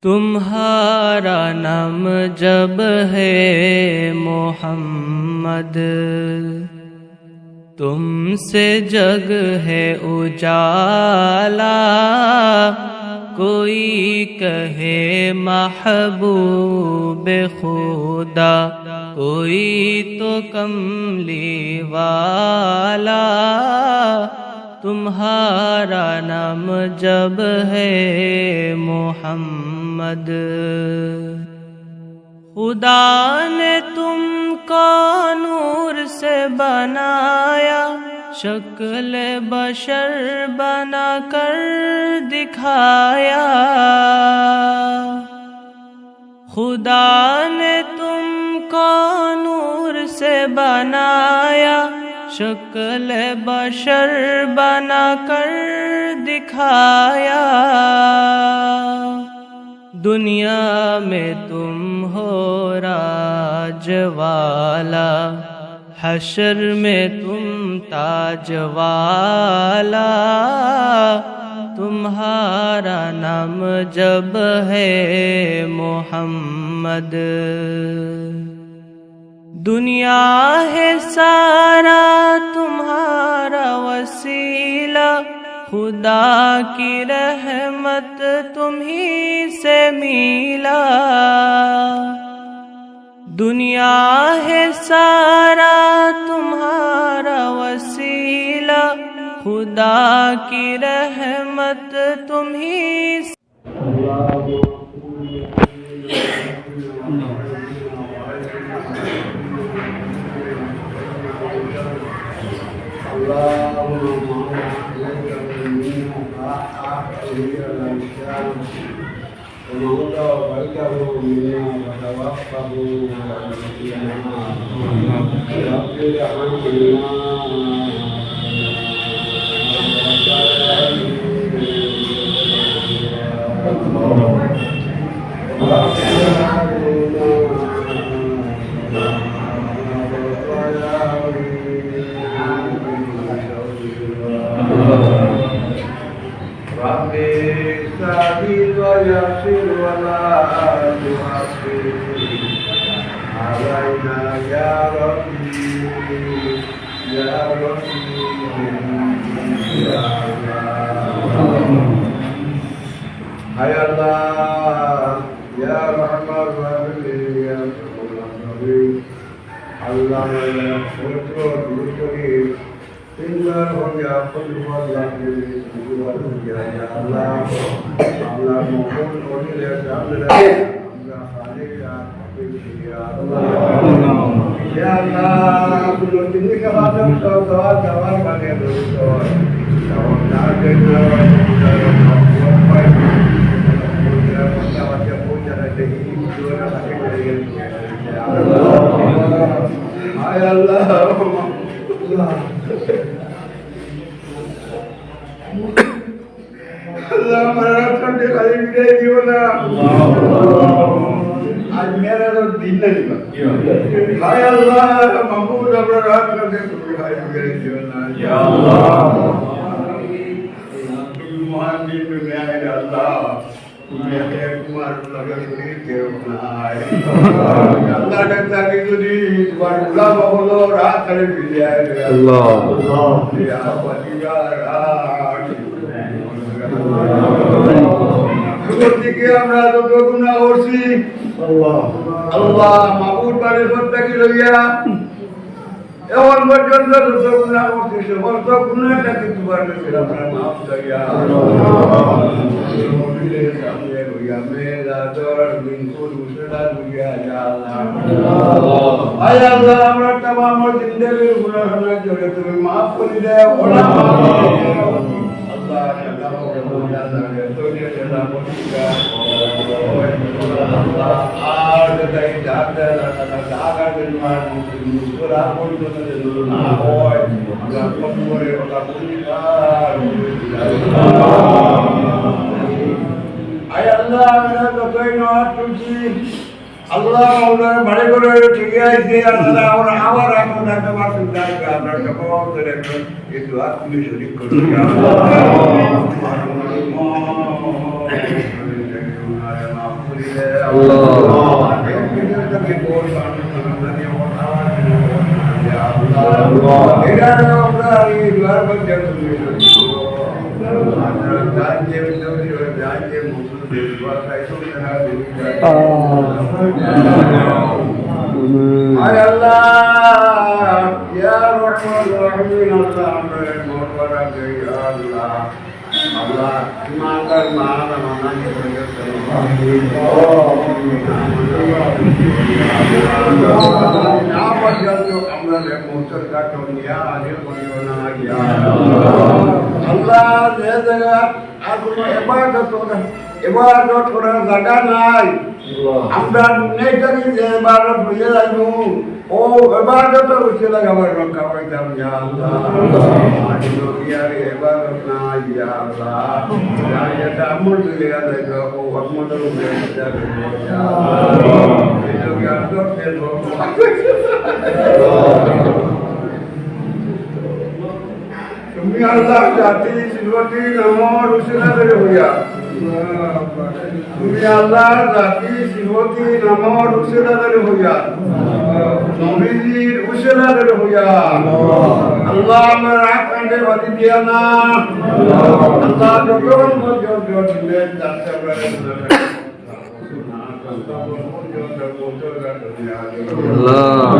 تمہارا نام جب ہے محمد، تم سے جگ ہے اجالا، کوئی کہے محبوب خدا، کوئی تو کملی والا، تمہارا نام جب ہے محمد۔ خدا نے تم کو نور سے بنایا، شکل بشر بنا کر دکھایا، خدا نے تم کو نور سے بنایا، شکل بشر بنا کر دکھایا، دنیا میں تم ہو راج والا، حشر میں تم تاج والا، تمہارا نام جب ہے محمد۔ دنیا ہے سارا تمہارا وسیلہ، خدا کی رحمت تمہیں سے ملا، دنیا ہے سارا تمہارا وسیلہ، خدا کی رحمت تمہیں سے ইবাদত করার জায়গা নাই আমরা নেইটাকে যে ইবাদত হয়ে যাইবো ও ইবাদতের উচিত লাগাবার রক্ষা পাইতাম ইয়া আল্লাহ আজ দুনিয়ার ইবাদত নাই ইয়া আল্লাহ এটা আমল দিলে যাইতো ও আমলের উপরে যাবে ইয়া আল্লাহ এই দুনিয়ার দরতে তুমি আল্লাহ জাতি সিলবতি নামর উসিলাদের হইয়া তুমি আল্লাহ জাতি সিলবতি নামর উসিলাদের হইয়া নবীজির উসিলাদের হইয়া আল্লাহ আমার আকাণ্ডে বাদি দিয়া না আল্লাহ যতক্ষণ পর্যন্ত দিলেন যাচ্ছে Allah,